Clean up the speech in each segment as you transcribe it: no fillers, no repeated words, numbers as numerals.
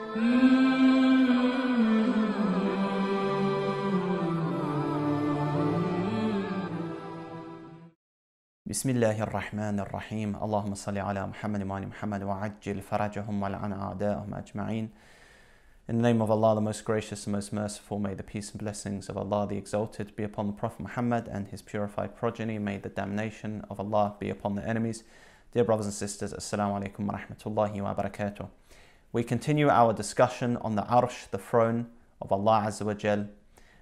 بسم الله الرحمن الرحيم اللهم صل على محمد وآل محمد وعجل فرجهم والعن أعداءهم أجمعين. In the name of Allah, the most gracious and most merciful, may the peace and blessings of Allah the Exalted be upon the Prophet Muhammad and his purified progeny. May the damnation of Allah be upon the enemies. Dear brothers and sisters, Assalamu alaikum wa rahmatullahi wa barakatuh. We continue our discussion on the Arsh, the throne of Allah Azza wa Jal.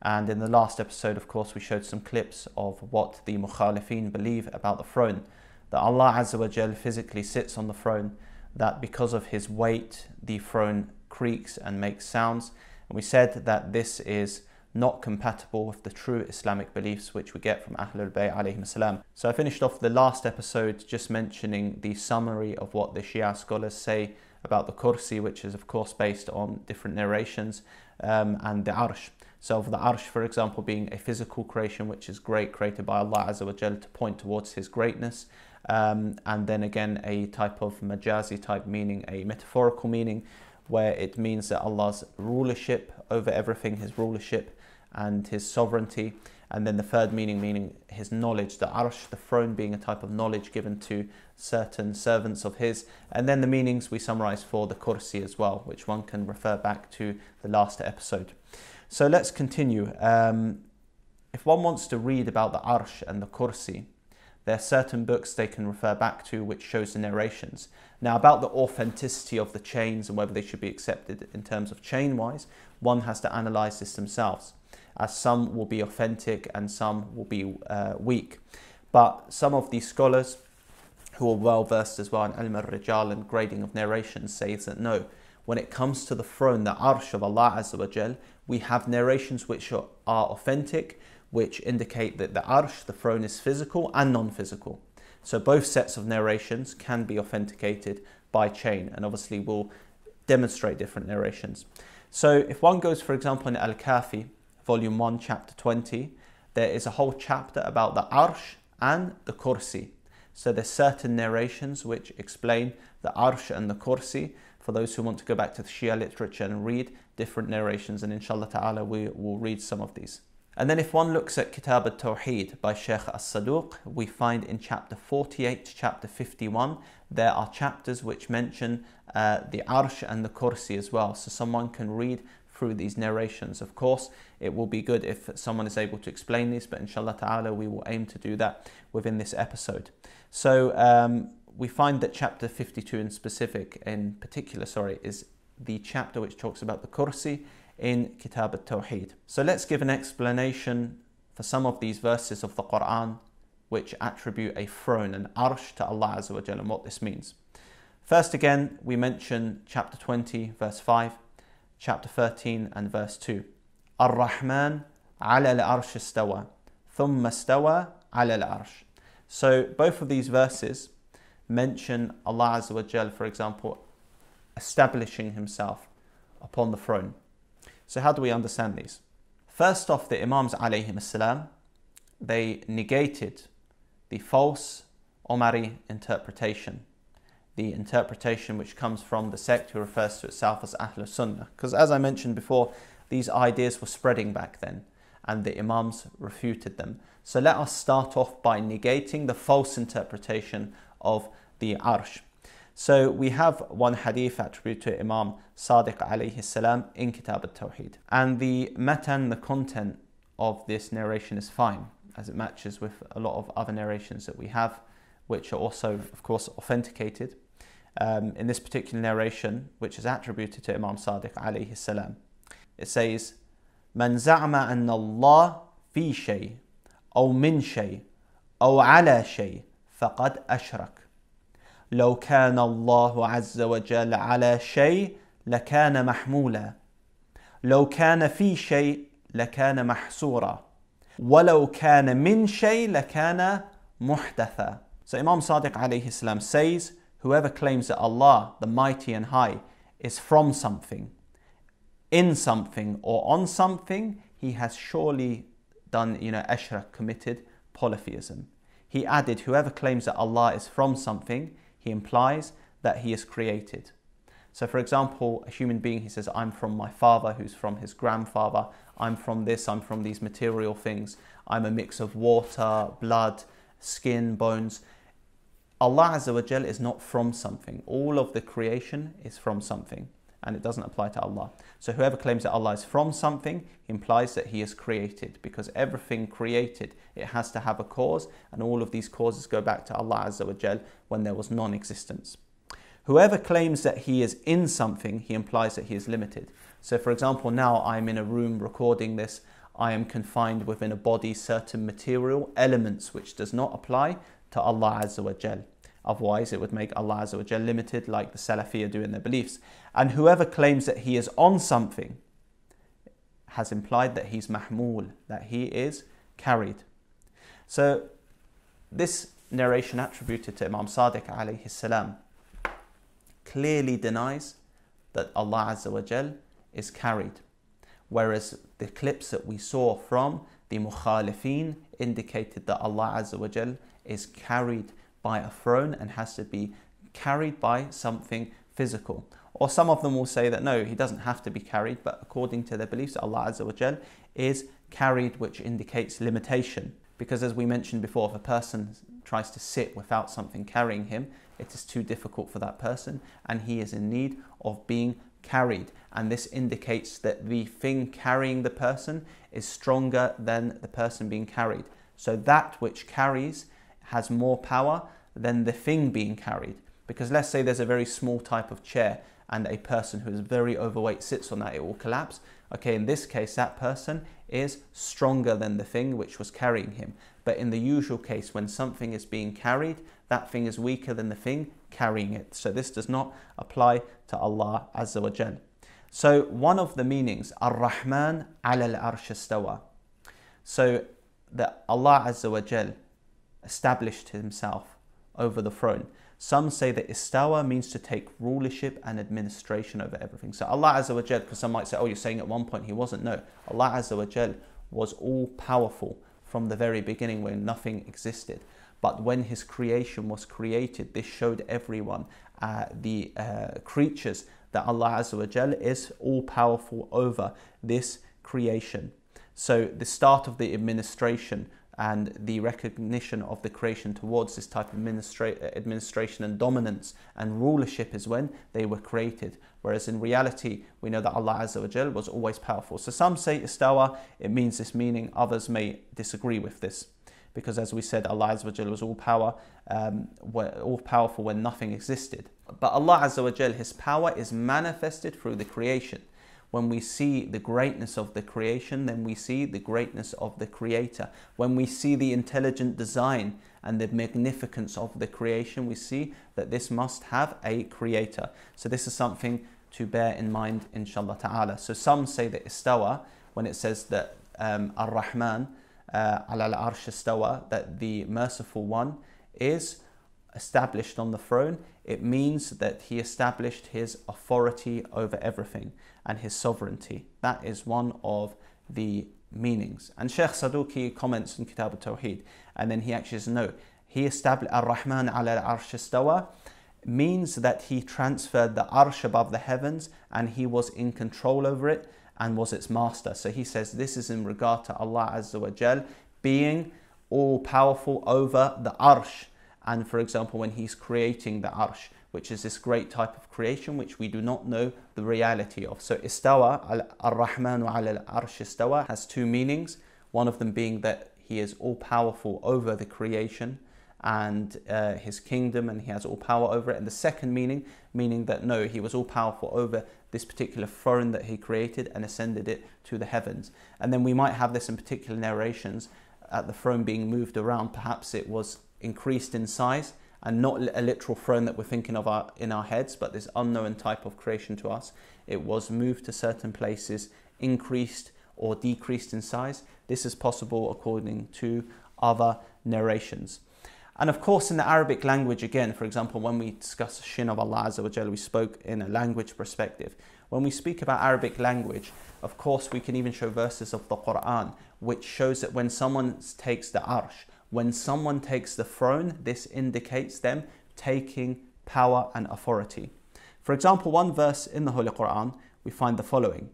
And in the last episode, of course, we showed some clips of what the Mukhalifin believe about the throne. That Allah Azza wa Jal physically sits on the throne, that because of his weight, the throne creaks and makes sounds. And we said that this is not compatible with the true Islamic beliefs which we get from Ahlul Bayt alayhim salam. So I finished off the last episode just mentioning the summary of what the Shia scholars say about the Kursi, which is of course based on different narrations, and the Arsh. So for the Arsh, for example, being a physical creation which is great, created by Allah Azza wa Jal to point towards his greatness, and then again a type of majazi type meaning, a metaphorical meaning, where it means that Allah's rulership over everything, his rulership and his sovereignty. And then the third meaning his knowledge, the Arsh, the throne being a type of knowledge given to certain servants of his. And then the meanings we summarize for the Kursi as well, which one can refer back to the last episode. So let's continue. If one wants to read about the Arsh and the Kursi, there are certain books they can refer back to which shows the narrations. Now about the authenticity of the chains and whether they should be accepted in terms of chain-wise, one has to analyze this themselves, as some will be authentic and some will be weak. But some of these scholars who are well versed as well in ilm al-rijal and grading of narrations say that no, when it comes to the throne, the Arsh of Allah Azza wa Jal, we have narrations which are authentic, which indicate that the Arsh, the throne, is physical and non-physical. So both sets of narrations can be authenticated by chain, and obviously we'll demonstrate different narrations. So if one goes, for example, in Al-Kafi, volume 1, chapter 20, there is a whole chapter about the Arsh and the Kursi. So there's certain narrations which explain the Arsh and the Kursi, for those who want to go back to the Shia literature and read different narrations, and inshallah ta'ala we will read some of these. And then if one looks at Kitab al-Tawhid by Sheikh Saduq, we find in chapter 48 to chapter 51, there are chapters which mention the Arsh and the Kursi as well. So someone can read through these narrations. Of course, it will be good if someone is able to explain this, but inshallah ta'ala we will aim to do that within this episode. So we find that chapter 52 in particular, is the chapter which talks about the Kursi in Kitab al-Tawhid. So let's give an explanation for some of these verses of the Quran which attribute a throne, an Arsh, to Allah Azza wa Jalla, and what this means. First again, we mention chapter 20 verse 5, chapter 13 and verse 2. Ar-Rahman ala al-Arsh istawa, thumma istawa ala al-Arsh. So both of these verses mention Allah Azza wa Jalla, for example, establishing himself upon the throne. So how do we understand these? First off, the Imams alayhim salam, they negated the false Omari interpretation, the interpretation which comes from the sect who refers to itself as Ahlul Sunnah. Because as I mentioned before, these ideas were spreading back then and the Imams refuted them. So let us start off by negating the false interpretation of the Arsh. So we have one hadith attributed to Imam Sadiq alayhi salam in Kitab al-Tawhid. And the matan, the content of this narration is fine, as it matches with a lot of other narrations that we have, which are also, of course, authenticated. In this particular narration, which is attributed to Imam Sadiq alayhi salam, it says, "Man za'ama anna Allah fi shay, aw min shay, aw ala shay, faqad ashrak. لو كان الله عز وجل على شيء لكان محمولا لو كان في شيء لكان محصورا ولو كان من شيء لكان محدثا." So Imam Sadiq alayhi salam says, whoever claims that Allah, the Mighty and High, is from something, in something or on something, he has surely done, ashrak, committed polytheism. He added, whoever claims that Allah is from something, he implies that he is created. So for example, a human being, he says, I'm from my father, who's from his grandfather. I'm from this, I'm from these material things. I'm a mix of water, blood, skin, bones. Allah Azza wa Jal is not from something. All of the creation is from something, and it doesn't apply to Allah. So whoever claims that Allah is from something implies that he is created, because everything created, it has to have a cause, and all of these causes go back to Allah Azza wa Jal when there was non-existence. Whoever claims that he is in something, he implies that he is limited. So for example, now I'm in a room recording this, I am confined within a body, certain material elements which does not apply to Allah Azza wa Jal. Otherwise, it would make Allah Azza wa Jal limited, like the Salafi do in their beliefs. And whoever claims that he is on something has implied that he's mahmul, that he is carried. So this narration attributed to Imam Sadiq alayhi salam clearly denies that Allah Azza wa Jal is carried. Whereas the clips that we saw from the mukhalifin indicated that Allah Azza wa Jal is carried by a throne and has to be carried by something physical. Or some of them will say that no, he doesn't have to be carried, but according to their beliefs, Allah Azza wa Jal is carried, which indicates limitation. Because as we mentioned before, if a person tries to sit without something carrying him, it is too difficult for that person, and he is in need of being carried. And this indicates that the thing carrying the person is stronger than the person being carried. So that which carries has more power than the thing being carried. Because let's say there's a very small type of chair and a person who is very overweight sits on that, it will collapse. Okay, in this case, that person is stronger than the thing which was carrying him. But in the usual case, when something is being carried, that thing is weaker than the thing carrying it. So this does not apply to Allah Azza wa Jal. So one of the meanings, Ar-Rahman ala al-Arsh istawa. So that Allah Azza wa Jal established himself over the throne. Some say that istawa means to take rulership and administration over everything. So Allah Azza wa Jal, because some might say, oh, you're saying at one point he wasn't. No, Allah Azza wa Jal was all powerful from the very beginning when nothing existed. But when his creation was created, this showed everyone, the creatures, that Allah Azza wa Jal is all powerful over this creation. So the start of the administration and the recognition of the creation towards this type of administration and dominance and rulership is when they were created. Whereas in reality, we know that Allah Azza wa Jal was always powerful. So some say istawa, it means this meaning. Others may disagree with this. Because as we said, Allah Azza wa Jal was all powerful when nothing existed. But Allah Azza wa Jal, his power is manifested through the creation. When we see the greatness of the creation, then we see the greatness of the creator. When we see the intelligent design and the magnificence of the creation, we see that this must have a creator. So this is something to bear in mind, inshallah ta'ala. So some say that istawa, when it says that Ar-Rahman ala al-Arsh istawa, that the merciful one is established on the throne, it means that he established his authority over everything and his sovereignty. That is one of the meanings. And Sheikh Saduq comments in Kitab al-Tawhid, and then he actually says, no, he established Ar-Rahman ala al-Arsh istawa means that he transferred the Arsh above the heavens and he was in control over it and was its master. So he says this is in regard to Allah Azza wa Jal being all powerful over the Arsh. And for example, when he's creating the Arsh, which is this great type of creation which we do not know the reality of. So istawa, Ar-Rahman ala al-Arsh istawa, has two meanings. One of them being that he is all powerful over the creation and his kingdom, and he has all power over it. And the second meaning that no, he was all powerful over this particular throne that he created and ascended it to the heavens. And then we might have this in particular narrations, at the throne being moved around, perhaps it was increased in size, and not a literal throne that we're thinking of in our heads, but this unknown type of creation to us. It was moved to certain places, increased or decreased in size. This is possible according to other narrations. And of course, in the Arabic language, again, for example, when we discuss Shin of Allah Azza wa Jalla, we spoke in a language perspective. When we speak about Arabic language, of course, we can even show verses of the Quran, which shows that when someone takes the Arsh, when someone takes the throne, this indicates them taking power and authority. For example, one verse in the Holy Quran, we find the following.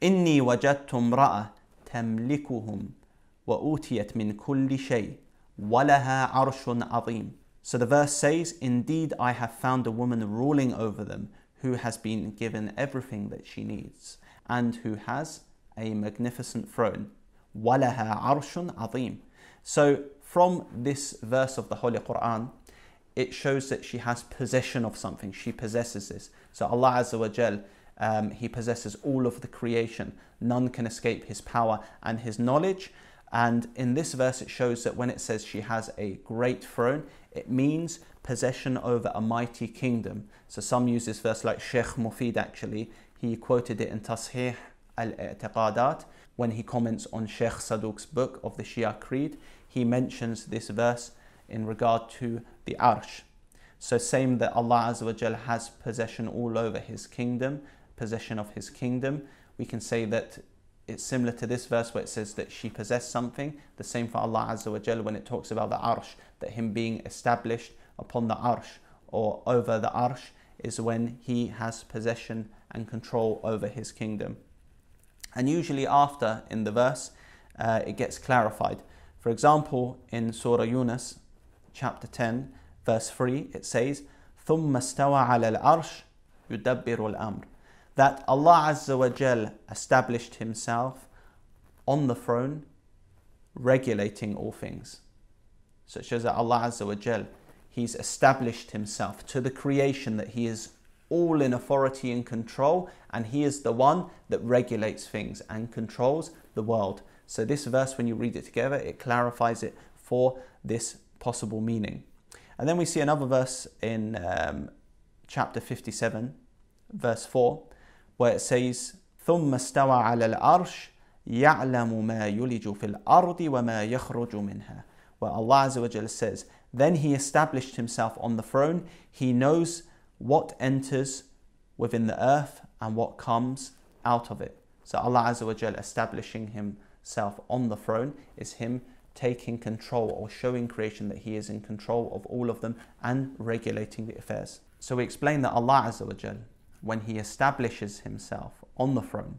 إِنِّي وَجَدْتُ امْرَأَةً تَمْلِكُهُمْ وَأُوتِيَتْ مِنْ كُلِّ شَيْءٍ وَلَهَا عَرْشٌ عَظِيمٌ. So the verse says, indeed I have found a woman ruling over them who has been given everything that she needs and who has a magnificent throne. وَلَهَا عَرْشٌ عَظِيمٌ. So from this verse of the Holy Quran, it shows that she has possession of something. She possesses this. So Allah Azza wa Jal, He possesses all of the creation. None can escape His power and His knowledge. And in this verse, it shows that when it says she has a great throne, it means possession over a mighty kingdom. So some use this verse, like Sheikh Mufid actually. He quoted it in Tashih al-I'tiqadat when he comments on Sheikh Saduq's book of the Shia creed. He mentions this verse in regard to the Arsh. So same that Allah Azza wa Jal has possession all over His kingdom, possession of His kingdom. We can say that it's similar to this verse where it says that she possessed something. The same for Allah Azza wa Jal when it talks about the Arsh, that Him being established upon the Arsh or over the Arsh is when He has possession and control over His kingdom. And usually after in the verse, it gets clarified. For example, in Surah Yunus, chapter 10, verse 3, it says, ثُمَّ اسْتَوَى عَلَى الْعَرْشِ يُدَبِّرُ الْأَمْرِ. That Allah Azza wa Jal established Himself on the throne, regulating all things. So it shows that Allah Azza wa Jal, He's established Himself to the creation, that He is all in authority and control, and He is the one that regulates things and controls the world. So this verse, when you read it together, it clarifies it for this possible meaning. And then we see another verse in chapter 57, verse 4, where it says, ثُمَّ اسْتَوَى عَلَى الْعَرْشِ يَعْلَمُ مَا يُلِجُ فِي الْأَرْضِ وَمَا يَخْرُجُ مِنْهَا. Where Allah Azza wa Jalla says, then He established Himself on the throne. He knows what enters within the earth and what comes out of it. So Allah Azza wa Jalla establishing Himself on the throne is Him taking control or showing creation that He is in control of all of them and regulating the affairs. So we explain that Allah Azza wa Jalla, when He establishes Himself on the throne,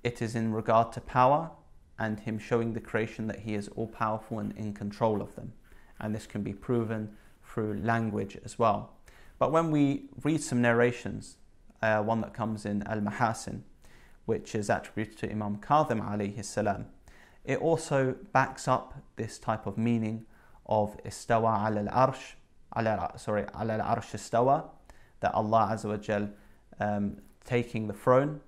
it is in regard to power and Him showing the creation that He is all powerful and in control of them. And this can be proven through language as well. But when we read some narrations, one that comes in Al-Mahasin, which is attributed to Imam Kadhim alayhi salam, it also backs up this type of meaning of istawa ala al-arsh, ala al-arsh istawa, that Allah Azza wa Jal taking the throne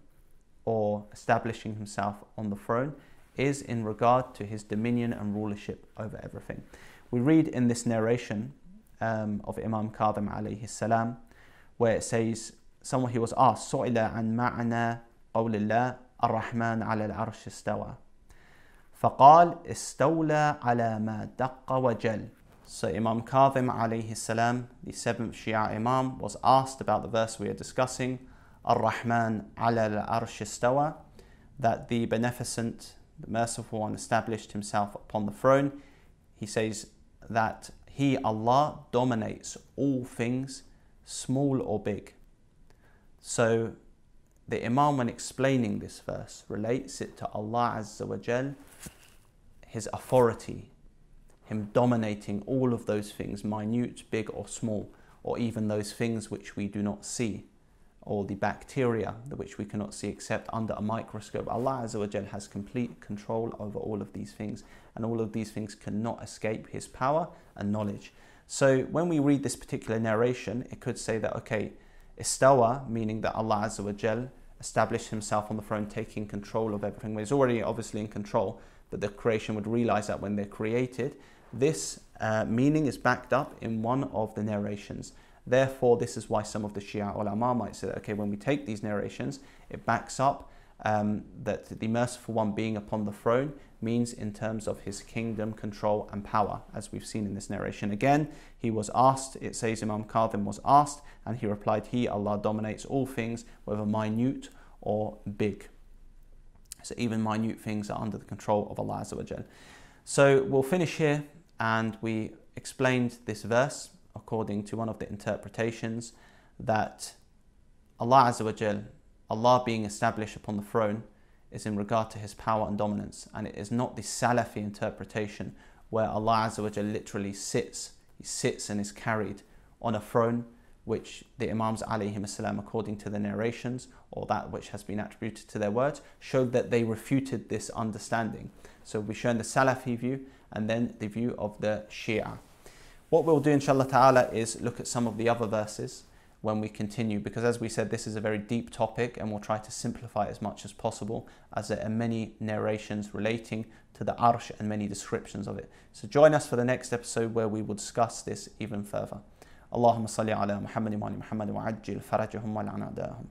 or establishing Himself on the throne is in regard to His dominion and rulership over everything. We read in this narration of Imam Kadhim alayhi salam, where it says, someone, he was asked, سُئِلَ عَنْ مَعْنَى قَوْلِ اللَّهِ الرَّحْمَنُ عَلَى الْعَرْشِ اسْتَوَى فَقَالَ اسْتَوْلَى عَلَى مَا دَقَّ وَجَلَّ. So Imam Kadhim alayhi salam, the 7th Shia Imam, was asked about the verse we are discussing, الرَّحْمَنُ عَلَى الْعَرْشِ اسْتَوَى, that the Beneficent, the Merciful One, established Himself upon the throne. He says that He, Allah, dominates all things, small or big. So the Imam, when explaining this verse, relates it to Allah Azza wa Jal, His authority, Him dominating all of those things, minute, big or small, or even those things which we do not see, or the bacteria which we cannot see except under a microscope. Allah Azza wa Jal has complete control over all of these things, and all of these things cannot escape His power and knowledge. So when we read this particular narration, it could say that, okay, istawa, meaning that Allah Azza wa Jal established Himself on the throne, taking control of everything. Well, He's already obviously in control, but the creation would realize that when they're created. This meaning is backed up in one of the narrations. Therefore, this is why some of the Shia ulama might say that, okay, when we take these narrations, it backs up that the Merciful One being upon the throne means in terms of His kingdom, control and power, as we've seen in this narration. Again, he was asked, it says Imam Kadhim was asked, and he replied, He, Allah, dominates all things, whether minute or big. So even minute things are under the control of Allah Azza wa Jal. So we'll finish here, and we explained this verse according to one of the interpretations, that Allah Azza wa Jal, Allah being established upon the throne, is in regard to his power and dominance, and it is not the Salafi interpretation where Allah Azza wa Jal literally sits. He sits and is carried on a throne, which the Imams alayhim salam, according to the narrations, or that which has been attributed to their words, showed that they refuted this understanding. So we've shown the Salafi view and then the view of the Shia. What we'll do inshallah ta'ala is look at some of the other verses when we continue, because as we said, this is a very deep topic and we'll try to simplify it as much as possible, as there are many narrations relating to the Arsh and many descriptions of it. So join us for the next episode where we will discuss this even further. Allahumma salli ala Muhammad wa ali Muhammad wa ajil farajahum wa la'an a'da'ahum.